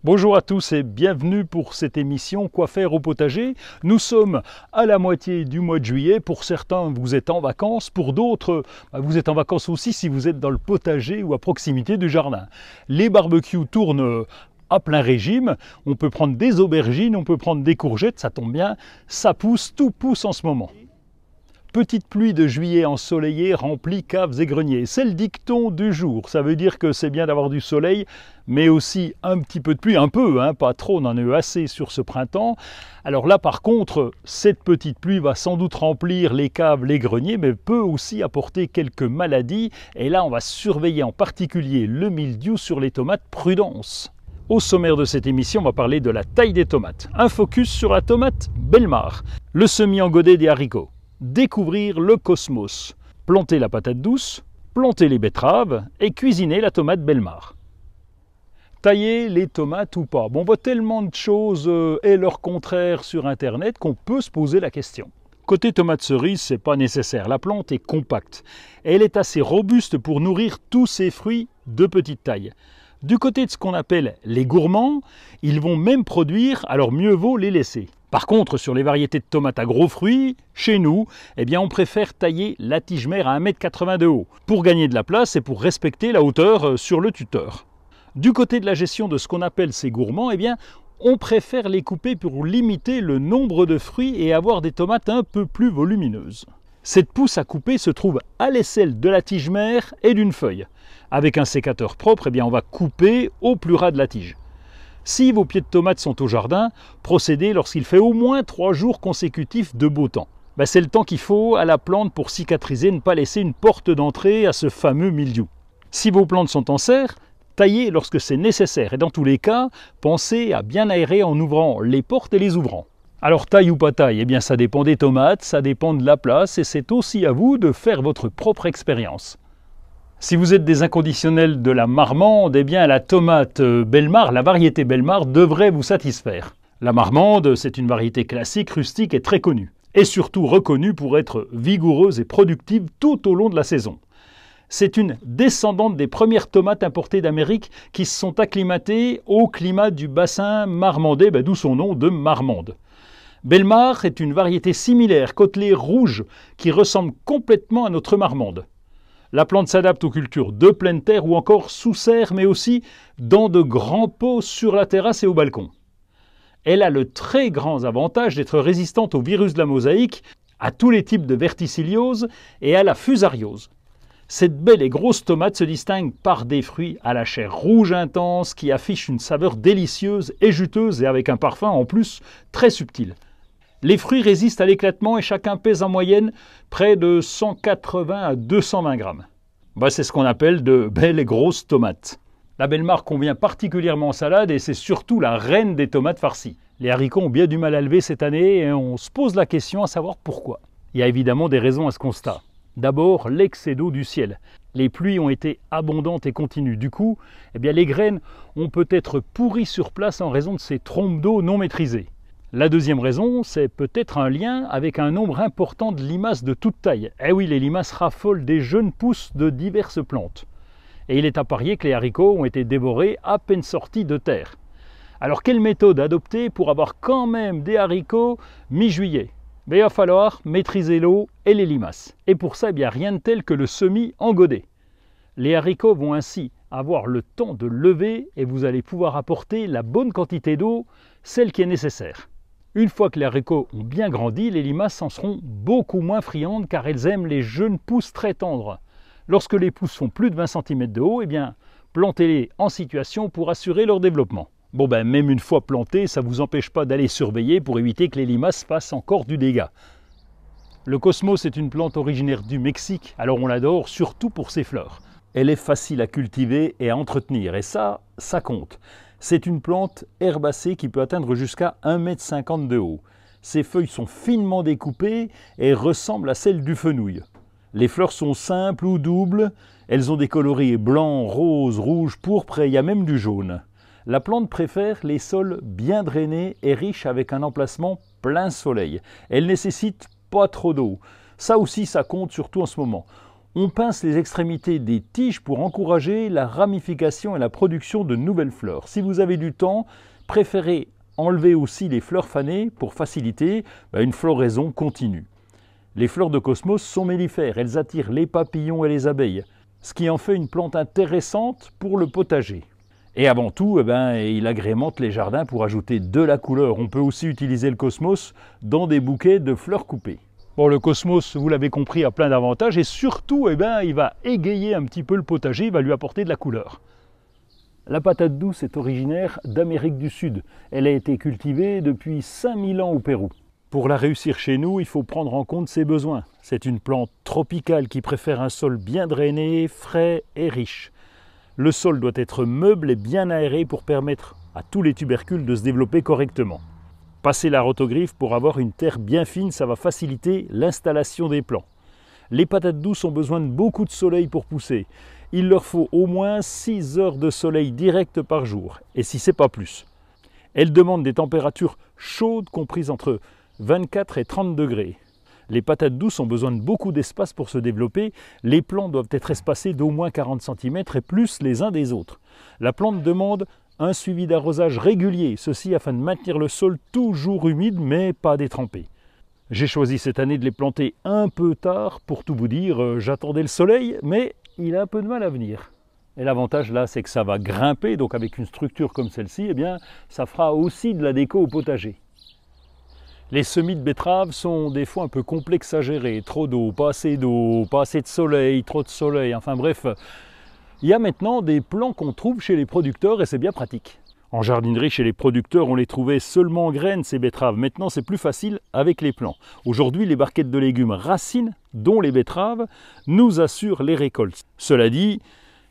Bonjour à tous et bienvenue pour cette émission Quoi faire au potager. Nous sommes à la moitié du mois de juillet. Pour certains, vous êtes en vacances. Pour d'autres, vous êtes en vacances aussi si vous êtes dans le potager ou à proximité du jardin. Les barbecues tournent à plein régime. On peut prendre des aubergines, on peut prendre des courgettes, ça tombe bien. Ça pousse, tout pousse en ce moment. Petite pluie de juillet ensoleillée remplit caves et greniers. C'est le dicton du jour. Ça veut dire que c'est bien d'avoir du soleil, mais aussi un petit peu de pluie, un peu, pas trop, on en a eu assez sur ce printemps. Alors là, par contre, cette petite pluie va sans doute remplir les caves, les greniers, mais peut aussi apporter quelques maladies. Et là, on va surveiller en particulier le mildiou sur les tomates, prudence. Au sommaire de cette émission, on va parler de la taille des tomates. Un focus sur la tomate Bellemare, le semis en godet des haricots. Découvrir le cosmos, planter la patate douce, planter les betteraves et cuisiner la tomate Bellemare. Tailler les tomates ou pas? Bon, on voit tellement de choses et leur contraire sur internet qu'on peut se poser la question. Côté tomate cerise, c'est pas nécessaire. La plante est compacte. Elle est assez robuste pour nourrir tous ces fruits de petite taille. Du côté de ce qu'on appelle les gourmands, ils vont même produire, alors mieux vaut les laisser. Par contre, sur les variétés de tomates à gros fruits, chez nous, on préfère tailler la tige mère à 1,80 m de haut, pour gagner de la place et pour respecter la hauteur sur le tuteur. Du côté de la gestion de ce qu'on appelle ces gourmands, on préfère les couper pour limiter le nombre de fruits et avoir des tomates un peu plus volumineuses. Cette pousse à couper se trouve à l'aisselle de la tige mère et d'une feuille. Avec un sécateur propre, on va couper au plus ras de la tige. Si vos pieds de tomates sont au jardin, procédez lorsqu'il fait au moins 3 jours consécutifs de beau temps. C'est le temps qu'il faut à la plante pour cicatriser, ne pas laisser une porte d'entrée à ce fameux mildiou. Si vos plantes sont en serre, taillez lorsque c'est nécessaire et dans tous les cas, pensez à bien aérer en ouvrant les portes et les ouvrants. Alors taille ou pas taille, ça dépend des tomates, ça dépend de la place et c'est aussi à vous de faire votre propre expérience. Si vous êtes des inconditionnels de la marmande, la tomate Bellemare, la variété Bellemare devrait vous satisfaire. La marmande, c'est une variété classique, rustique et très connue. Et surtout reconnue pour être vigoureuse et productive tout au long de la saison. C'est une descendante des premières tomates importées d'Amérique qui se sont acclimatées au climat du bassin marmandais, d'où son nom de marmande. Bellemare est une variété similaire, côtelée rouge, qui ressemble complètement à notre marmande. La plante s'adapte aux cultures de pleine terre ou encore sous serre, mais aussi dans de grands pots sur la terrasse et au balcon. Elle a le très grand avantage d'être résistante au virus de la mosaïque, à tous les types de verticilliose et à la fusariose. Cette belle et grosse tomate se distingue par des fruits à la chair rouge intense qui affichent une saveur délicieuse et juteuse et avec un parfum en plus très subtil. Les fruits résistent à l'éclatement et chacun pèse en moyenne près de 180 à 220 grammes. C'est ce qu'on appelle de belles et grosses tomates. La Bellemare convient particulièrement en salade et c'est surtout la reine des tomates farcies. Les haricots ont bien du mal à lever cette année et on se pose la question à savoir pourquoi. Il y a évidemment des raisons à ce constat. D'abord, l'excès d'eau du ciel. Les pluies ont été abondantes et continues. Du coup, les graines ont peut-être pourri sur place en raison de ces trompes d'eau non maîtrisées. La deuxième raison, c'est peut-être un lien avec un nombre important de limaces de toute taille. Oui, les limaces raffolent des jeunes pousses de diverses plantes. Et il est à parier que les haricots ont été dévorés à peine sortis de terre. Alors quelle méthode adopter pour avoir quand même des haricots mi-juillet? Il va falloir maîtriser l'eau et les limaces. Et pour ça, rien de tel que le semis en godet. Les haricots vont ainsi avoir le temps de lever et vous allez pouvoir apporter la bonne quantité d'eau, celle qui est nécessaire. Une fois que les haricots ont bien grandi, les limaces en seront beaucoup moins friandes car elles aiment les jeunes pousses très tendres. Lorsque les pousses font plus de 20 cm de haut, plantez-les en situation pour assurer leur développement. Même une fois plantés, ça ne vous empêche pas d'aller surveiller pour éviter que les limaces fassent encore du dégât. Le cosmos est une plante originaire du Mexique, alors on l'adore surtout pour ses fleurs. Elle est facile à cultiver et à entretenir et ça compte. C'est une plante herbacée qui peut atteindre jusqu'à 1,50 m de haut. Ses feuilles sont finement découpées et ressemblent à celles du fenouil. Les fleurs sont simples ou doubles, elles ont des coloris blanc, rose, rouge, pourpre et il y a même du jaune. La plante préfère les sols bien drainés et riches avec un emplacement plein soleil. Elle nécessite pas trop d'eau. Ça aussi, ça compte surtout en ce moment. On pince les extrémités des tiges pour encourager la ramification et la production de nouvelles fleurs. Si vous avez du temps, préférez enlever aussi les fleurs fanées pour faciliter une floraison continue. Les fleurs de cosmos sont mellifères, elles attirent les papillons et les abeilles, ce qui en fait une plante intéressante pour le potager. Et avant tout, il agrémente les jardins pour ajouter de la couleur. On peut aussi utiliser le cosmos dans des bouquets de fleurs coupées. Bon, le cosmos, vous l'avez compris, a plein d'avantages et surtout, il va égayer un petit peu le potager, il va lui apporter de la couleur. La patate douce est originaire d'Amérique du Sud. Elle a été cultivée depuis 5000 ans au Pérou. Pour la réussir chez nous, il faut prendre en compte ses besoins. C'est une plante tropicale qui préfère un sol bien drainé, frais et riche. Le sol doit être meuble et bien aéré pour permettre à tous les tubercules de se développer correctement. Passez la rotogriffe pour avoir une terre bien fine, ça va faciliter l'installation des plants. Les patates douces ont besoin de beaucoup de soleil pour pousser. Il leur faut au moins 6 heures de soleil direct par jour, et si ce n'est pas plus. Elles demandent des températures chaudes comprises entre 24 et 30 degrés. Les patates douces ont besoin de beaucoup d'espace pour se développer. Les plants doivent être espacés d'au moins 40 cm et plus les uns des autres. La plante demande un suivi d'arrosage régulier, ceci afin de maintenir le sol toujours humide mais pas détrempé. J'ai choisi cette année de les planter un peu tard, pour tout vous dire, j'attendais le soleil, mais il a un peu de mal à venir. Et l'avantage là, c'est que ça va grimper, donc avec une structure comme celle-ci, ça fera aussi de la déco au potager. Les semis de betteraves sont des fois un peu complexes à gérer. Trop d'eau, pas assez de soleil, trop de soleil, enfin bref. Il y a maintenant des plants qu'on trouve chez les producteurs et c'est bien pratique. En jardinerie, chez les producteurs, on les trouvait seulement en graines, ces betteraves. Maintenant, c'est plus facile avec les plants. Aujourd'hui, les barquettes de légumes racines, dont les betteraves, nous assurent les récoltes. Cela dit,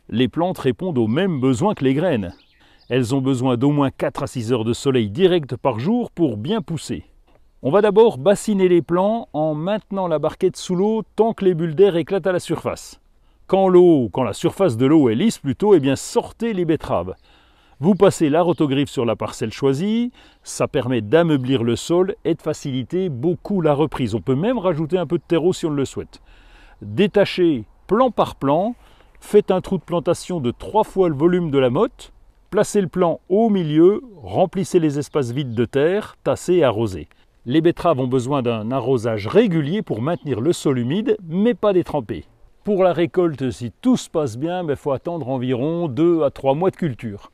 les plantes répondent aux mêmes besoins que les graines. Elles ont besoin d'au moins 4 à 6 heures de soleil direct par jour pour bien pousser. On va d'abord bassiner les plants en maintenant la barquette sous l'eau tant que les bulles d'air éclatent à la surface. Quand la surface de l'eau est lisse plutôt, sortez les betteraves. Vous passez la rotogriffe sur la parcelle choisie, ça permet d'ameublir le sol et de faciliter beaucoup la reprise. On peut même rajouter un peu de terreau si on le souhaite. Détachez plan par plan, faites un trou de plantation de 3 fois le volume de la motte, placez le plant au milieu, remplissez les espaces vides de terre, tassez et arrosez. Les betteraves ont besoin d'un arrosage régulier pour maintenir le sol humide, mais pas détrempé. Pour la récolte, si tout se passe bien, faut attendre environ 2 à 3 mois de culture.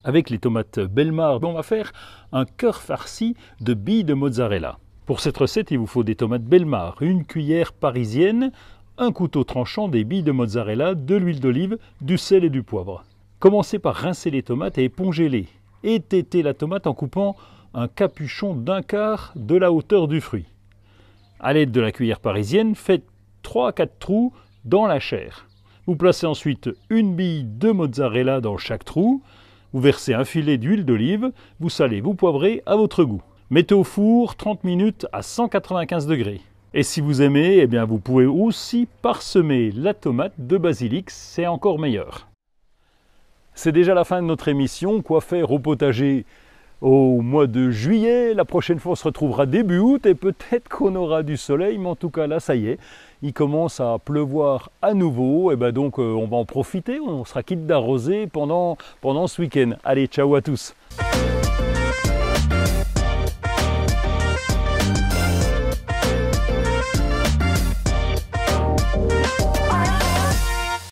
Avec les tomates Belmar, on va faire un cœur farci de billes de mozzarella. Pour cette recette, il vous faut des tomates Belmar, une cuillère parisienne, un couteau tranchant, des billes de mozzarella, de l'huile d'olive, du sel et du poivre. Commencez par rincer les tomates et épongez-les. Étêtez la tomate en coupant un capuchon d'1/4 de la hauteur du fruit. À l'aide de la cuillère parisienne, faites 3 à 4 trous dans la chair. Vous placez ensuite une bille de mozzarella dans chaque trou. Vous versez un filet d'huile d'olive. Vous salez, vous poivrez à votre goût. Mettez au four 30 minutes à 195 degrés. Et si vous aimez, vous pouvez aussi parsemer la tomate de basilic, c'est encore meilleur. C'est déjà la fin de notre émission. Quoi faire au potager au mois de juillet? La prochaine fois, on se retrouvera début août et peut-être qu'on aura du soleil, mais en tout cas là, ça y est, il commence à pleuvoir à nouveau. Donc on va en profiter, on sera quitte d'arroser pendant ce week-end. Allez, ciao à tous!